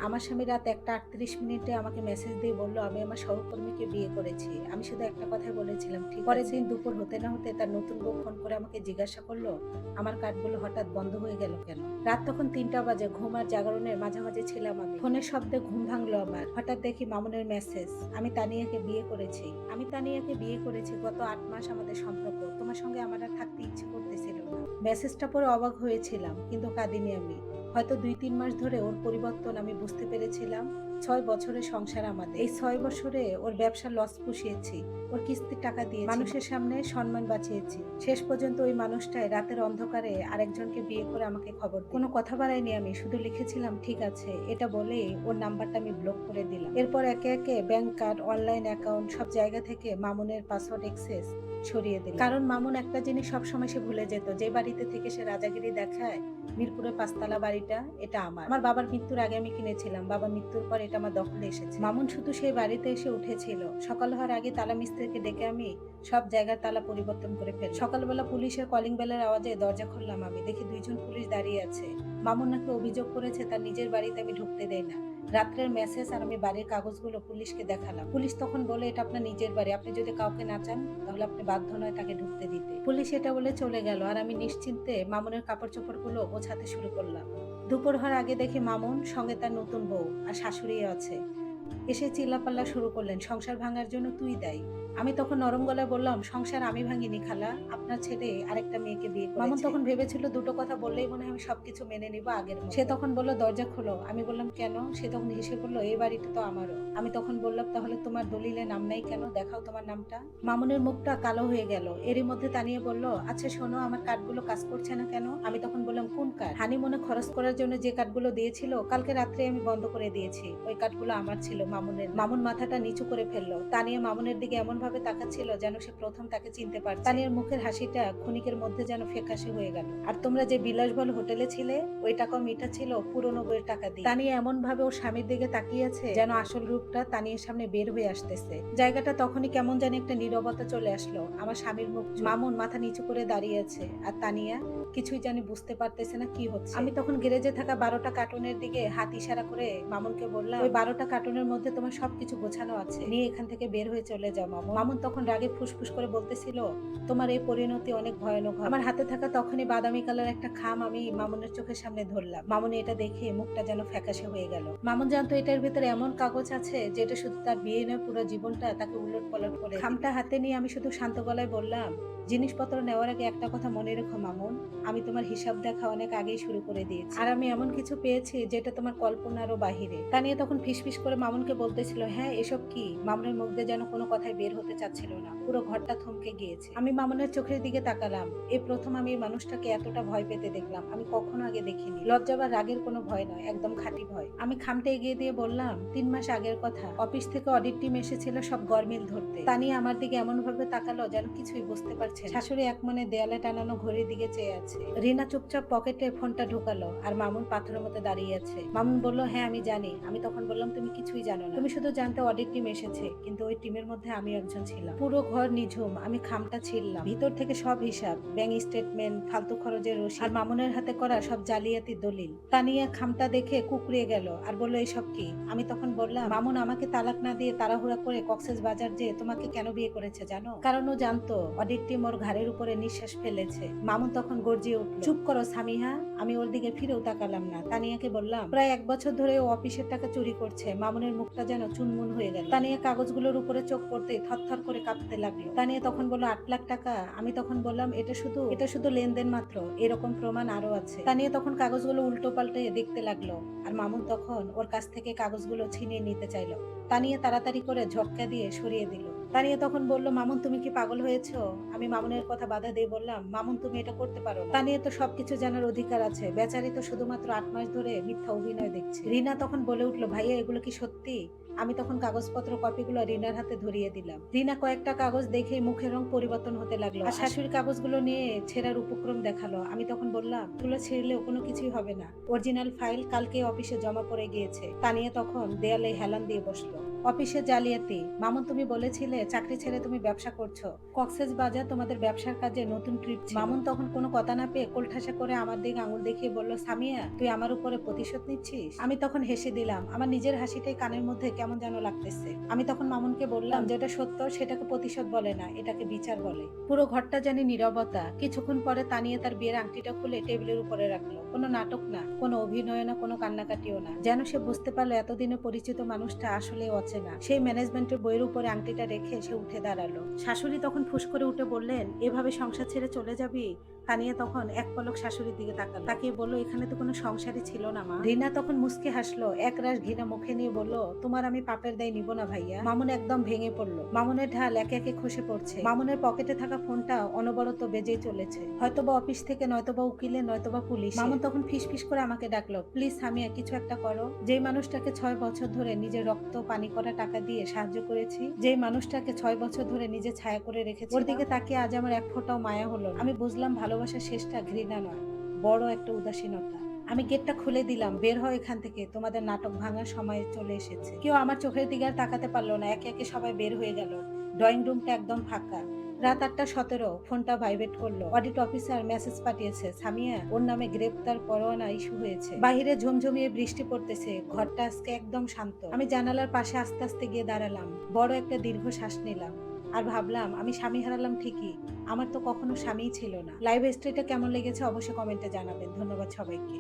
আমার স্বামী রাত 1:38 আমাকে মেসেজ দিয়ে বলল আমি আমার সহকর্মীকে বিয়ে করেছি। আমি শুধু একটা কথাই বলেছিলাম ঠিক আছে। পরের দিন দুপুর হতে না হতে তার নতুন বউ ফোন করে আমাকে জিজ্ঞাসা করলো আমার কার্ডগুলো হঠাৎ বন্ধ হয়ে গেল কেন। রাত তখন 3টা বাজে, ঘুম আর জাগরণের মাঝামাঝি ছিলাম আমি। ফোনের শব্দে ঘুম ভাঙলো আমার। হঠাৎ দেখি মামুনের মেসেজ, আমি তানিয়াকে বিয়ে করেছি। গত 8 মাস আমাদের সম্পর্ক, তোমার সঙ্গে আমার আর থাকতে ইচ্ছে করতেছিল না। মেসেজটা পরে অবাক হয়েছিলাম কিন্তু কাঁদিনি আমি। হয়তো 2-3 মাস ধরে ওর পরিবর্তন আমি বুঝতে পেরেছিলাম। 6 বছরের সংসার আমাদের। এই 6 বছরে ওর ব্যবসার লস পুষিয়েছি, ওর কিস্তির টাকা দিয়েছি, মানুষের সামনে সম্মান বাঁচিয়েছি। শেষ পর্যন্ত ওই মানুষটাই রাতের অন্ধকারে আরেকজনকে বিয়ে করে আমাকে খবর দিল। কোনো কথা বাড়াইনি আমি, শুধু লিখেছিলাম ঠিক আছে। এটা বলেই ওর নাম্বারটা আমি ব্লক করে দিলাম। এরপর একে একে ব্যাংক কার্ড, অনলাইন অ্যাকাউন্ট সব জায়গা থেকে মামুনের পাসওয়ার্ড অ্যাক্সেস সরিয়ে দিল। কারণ মামুন একটা জিনিস সবসময় সে ভুলে যেত, যে বাড়িতে থেকে সে রাজাগিরি দেখায়, মিরপুরে 5 তলা বাড়িটা এটা আমার বাবার মৃত্যুর আগে আমি কিনেছিলাম। বাবার মৃত্যুর পর এটা আমার দখলে এসেছে। মামুন শুধু সেই বাড়িতে এসে উঠেছিল, সকাল হওয়ার আগে তালা মিস্ত্রিকে ডেকে আমি সব জায়গার তালা পরিবর্তন করে ফেলি। সকালবেলা পুলিশের কলিং বেলের আওয়াজে দরজা খুললাম আমি, দেখি 2জন পুলিশ দাঁড়িয়ে আছে। মামুন নাকি অভিযোগ করেছে তার নিজের বাড়িতে আমি ঢুকতে দেই না। রাত্রের মেসেজ আর আমি বাড়ির কাগজগুলো পুলিশকে দেখালাম। পুলিশ তখন বলে এটা আপনার নিজের বাড়ি, আপনি যদি কাউকে না চান তাহলে আপনি বাধ্য নয় তাকে ঢুকতে দিতে। পুলিশ এটা বলে চলে গেল আর আমি নিশ্চিন্তে মামুনের কাপড় চোপড় গুলো গোছাতে শুরু করলাম। দুপুর হওয়ার আগে দেখি মামুন সঙ্গে তার নতুন বউ আর শাশুড়িও আছে। এসে চিল্লাপাল্লা শুরু করলেন, সংসার ভাঙার জন্য তুই দায়ী। আমি তখন নরম গলায় বললাম সংসার আমি ভাঙিনি খালা, আপনার ছেলে আরেকটা মেয়েকে বিয়ে করেছে। মামুন তখন ভেবেছিল দুটো কথা বললেই মনে হয় আমি সবকিছু মেনে নিব আগের মতো। সে তখন বলল দরজা খোলো। আমি বললাম কেন? সে তখন হেসে বলল এই বাড়িটা তো আমারও। আমি তখন বললাম তাহলে তোমার দলিলে নাম নাই কেন, দেখাও তোমার নামটা। মামুনের মুখটা কালো হয়ে গেল। এরই মধ্যে তানিয়া বলল আচ্ছা শোনো, আমার কার্ডগুলো কাজ করছে না কেন? আমি তখন বললাম কোন কার্ড? হানিমুনে খরচ করার জন্য যে কার্ডগুলো দিয়েছিল কালকে রাত্রে আমি বন্ধ করে দিয়েছি, ওই কার্ডগুলো আমার ছিল মামুনের। মামুন মাথাটা নিচু করে ফেললো। তানিয়া মামুনের দিকে এমন ভাবে তাকাচ্ছিল যেন সে প্রথম তাকে চিনতে পারছে। তানিয়ার মুখের হাসিটা ক্ষণিকের মধ্যে যেন ফ্যাকাশে হয়ে গেল। আর তোমরা যে বিলাসবহুল হোটেলে ছিলে ওই টাকাও মিটা ছিল পুরনো বইয়ের টাকা দিয়ে। তানিয়া এমন ভাবে ওর স্বামীর দিকে তাকিয়েছে যেন আসল রূপটা তানিয়ার সামনে বের হয়ে আসতেছে। জায়গাটা তখনই কেমন জানি একটা নীরবতা চলে আসলো। আমার স্বামীর মুখ, মামুন মাথা নিচু করে দাঁড়িয়ে আছে আর তানিয়া কিছুই জানি বুঝতে পারতেছে না কি হচ্ছে। আমি তখন গ্যারেজে থাকা 12টা কার্টুনের দিকে হাত ইশারা করে মামুনকে বললাম ওই 12টা কার্টুনের মধ্যে তোমার সবকিছু গোছানো আছে, নিয়ে এখান থেকে বের হয়ে চলে যাও মামুন। মামুন তখন রাগে ফুসফুস করে বলতেছিল তোমার এই পরিণতি অনেক ভয়ানক হবে। আমার হাতে থাকা তখনই বাদামি কালার একটা খাম আমি মামুনের চোখের সামনে ধরলাম। মামুন এটা দেখে মুখটা যেন ফ্যাকাশে হয়ে গেল। মামুন জানতো এটার ভিতরে এমন কাগজ আছে যেটা শুধু তার বিয়ে নয়, পুরো জীবনটা তাকে উলট পালট করে। খামটা হাতে নিয়ে আমি শুধু শান্ত গলায় বললাম জিনিসপত্র নেওয়ার আগে একটা কথা মনে রেখো মামুন, আমি তোমার হিসাব দেখা অনেক আগেই শুরু করে দিয়েছি আর আমি এমন কিছু পেয়েছি যেটা তোমার কল্পনারও বাহিরে। তানিয়া তখন ফিসফিস করে মামুনকে বলতেছিল হ্যাঁ এসব কি? মামুনের মুখ দিয়ে যেন কোনো কথাই বের হতে চাচ্ছিল না, পুরো ঘরটা থমকে গিয়েছে। আমি মামুনের চোখের দিকে তাকালাম। এই প্রথম আমি এই মানুষটাকে এতটা ভয় পেতে দেখলাম, আমি কখনো আগে দেখিনি। লজ্জা বা রাগের কোনো ভয় নয়, একদম খাঁটি ভয়। আমি খামটা এগিয়ে দিয়ে বললাম 3 মাস আগের কথা, অফিস থেকে অডিট টিম এসেছিল সব গরমিল ধরতে। তানিয়া আমার দিকে এমন ভাবে তাকালো যেন কিছুই বুঝতে পারছে না। শাশুড়ি এক মনে দেয়ালে টানানো ঘড়ির দিকে চেয়ে আছে। রিনা চুপচাপ পকেটে ফোনটা ঢুকালো আর মামুন পাথরের মতো দাঁড়িয়ে আছে। মামুন বলল হ্যাঁ আমি জানি। আমি তখন বললাম তুমি কিছুই জানো না, তুমি শুধু জানতে অডিট টিম এসেছে, কিন্তু ওই টিমের মধ্যে আমি একজন ছিলাম। পুরো ঘর নিঝুম, আমি খামটা ছিললাম, ভিতর থেকে সব হিসাব, ব্যাংক স্টেটমেন্ট, ফালতু খরচের রসিদ আর মামুনের হাতে করা সব জালিয়াতি দলিল। তানিয়া খামটা দেখে কুকড়িয়ে গেল আর বলল এসব কি? আমি তখন বললাম মামুন আমাকে তালাক না দিয়ে তাড়াহুড়া করে কক্সেস বাজার যে তোমাকে কেন বিয়ে করেছে জানো? কারণ ও জানতো অডিট টিম ওর ঘাড়ের উপরে নিঃশ্বাস ফেলেছে। মামুন তখন গর্জিয়ে উঠল চুপ করো সামিহা। আমি ওর দিকে ফিরেও তাকালাম না। তানিয়াকে বললাম প্রায় 1 বছর ধরে ও অফিসের টাকা চুরি করছে। মামুনের মুখটা যেন চুনমুন হয়ে গেল। তানিয়া কাগজগুলোর উপরে চোখ পড়তে থরথর করে কাঁপতে লাগলো। তানিয়া তখন বলল 8 লাখ টাকা। আমি তখন বললাম এটা শুধু লেনদেন মাত্র, এরকম প্রমাণ আরো আছে। তানিয়া তখন কাগজগুলো উল্টো পাল্টে দেখতে লাগলো আর মামুন তখন ওর কাছ থেকে কাগজগুলো ছিনিয়ে নিতে চাইলো। তানিয়া তাড়াতাড়ি করে ঝটকা দিয়ে সরিয়ে দিল। তানিয়া তখন বলল মামুন তুমি কি পাগল হয়েছো? আমি মামুনের কথা বাধা দিয়ে বললাম মামুন তুমি এটা করতে পারো না। তানিয়া তো সবকিছু জানার অধিকার আছে, বেচারি তো শুধুমাত্র 8 মাস ধরে মিথ্যা অভিনয় দেখছে। রিনা তখন বলে উঠলো ভাইয়া এগুলো কি সত্যি? আমি তখন কাগজপত্র কপিগুলো রিনার হাতে ধরিয়ে দিলাম। রিনা কয়েকটা কাগজ দেখেই মুখের রং পরিবর্তন হতে লাগলো আর শাশুড়ির কাগজগুলো নিয়ে ছেঁড়ার উপক্রম দেখালো। আমি তখন বললাম, এগুলো ছিঁড়লেও কোনো কিছুই হবে না, অরিজিনাল ফাইল কালকে অফিসে জমা পড়ে গিয়েছে। তানিয়া তখন দেয়ালে হেলান দিয়ে বসলো। অফিসে জালিয়াতি? মামুন, তুমি বলেছিলে চাকরি ছেড়ে তুমি ব্যবসা করছো। কক্সেস বাজার তোমাদের ব্যবসার কাজে নতুন ট্রিপ ছিল। মামুন তখন কোনো কথা না পেয়ে কোলঠাসা করে আমার দিকে আঙুল দেখিয়ে বলল, সামিয়া তুই আমার উপরে প্রতিশোধ নিচ্ছিস? আমি তখন হেসে দিলাম। আমার নিজের হাসিটাই কানের মধ্যে কেমন যেন লাগতেছে। আমি তখন মামুনকে বললাম, যেটা সত্য সেটাকে প্রতিশোধ বলে না, এটাকে বিচার বলে। পুরো ঘরটা জানি নীরবতা। কিছুক্ষণ পরে তানিয়ে তার বিয়ের আংটিটা খুলে টেবিলের উপরে রাখলো। কোনো নাটক না, কোনো অভিনয় না, কোনো কান্নাকাটিও না। যেন সে বুঝতে পারলো এতদিনে পরিচিত মানুষটা আসলে অচেনা। সেই ম্যানেজমেন্টের বইয়ের উপরে আংটিটা রেখে সে উঠে দাঁড়ালো। শাশুড়ি তখন ফুস করে উঠে বললেন, এভাবে সংসার ছেড়ে চলে যাবি? তানিয়া তখন এক পলক শাশুড়ির দিকে তাকালো, তাকিয়ে বলল, এখানে তো কোনো সংসারই ছিল না মা। রিনা তখন মুচকি হাসলো, এক রাশ ঘৃণা মুখে নিয়ে বলল, তোমার আমি পাপের দায় নিব না ভাইয়া। মামুন একদম ভেঙে পড়লো। মামুনের ঢাল একে একে খসে পড়ছে। মামুনের পকেটে থাকা ফোনটা অনবরত বেজেই চলেছে। হয়তোবা অফিস থেকে, নয়তোবা উকিলে, নয়তোবা পুলিশ। মামুন তখন ফিসফিস করে আমাকে ডাকলো, প্লিজ সামিয়া কিছু একটা করো। যেই মানুষটাকে 6 বছর ধরে নিজের রক্ত পানি করা টাকা দিয়ে সাহায্য করেছি, যেই মানুষটাকে 6 বছর ধরে নিজে ছায়া করে রেখেছি, ওর দিকে তাকিয়ে আজ আমার এক ফোঁটাও মায়া হলো না। আমি বুঝলাম ভালোবাসার শেষটা ঘৃণা নয়, বড় একটা উদাসীনতা। আমি গেটটা খুলে দিলাম, বের হয় এখান থেকে, তোমাদের নাটক ভাঙার সময় চলে এসেছে। কেউ আমার চোখের দিকে আর তাকাতে পারলো না। একে একে সবাই বের হয়ে গেল। ড্রয়িং রুমটা একদম ফাঁকা। রাত 8:17, ফোনটা ভাইব্রেট করলো। অডিট অফিসার মেসেজ পাঠিয়েছে, সামিয়া ওর নামে গ্রেপ্তার পরোয়ানা ইস্যু হয়েছে। বাহিরে ঝমঝমিয়ে বৃষ্টি পড়তেছে। ঘরটা আজকে একদম শান্ত। আমি জানালার পাশে আস্তে আস্তে গিয়ে দাঁড়ালাম। বড় একটা দীর্ঘ শ্বাস নিলাম আর ভাবলাম, আমি স্বামী হারালাম ঠিকই, আমার তো কখনো স্বামীই ছিল না। লাইভ স্টোরিটা কেমন লেগেছে অবশ্যই কমেন্টে জানাবেন। ধন্যবাদ সবাইকে।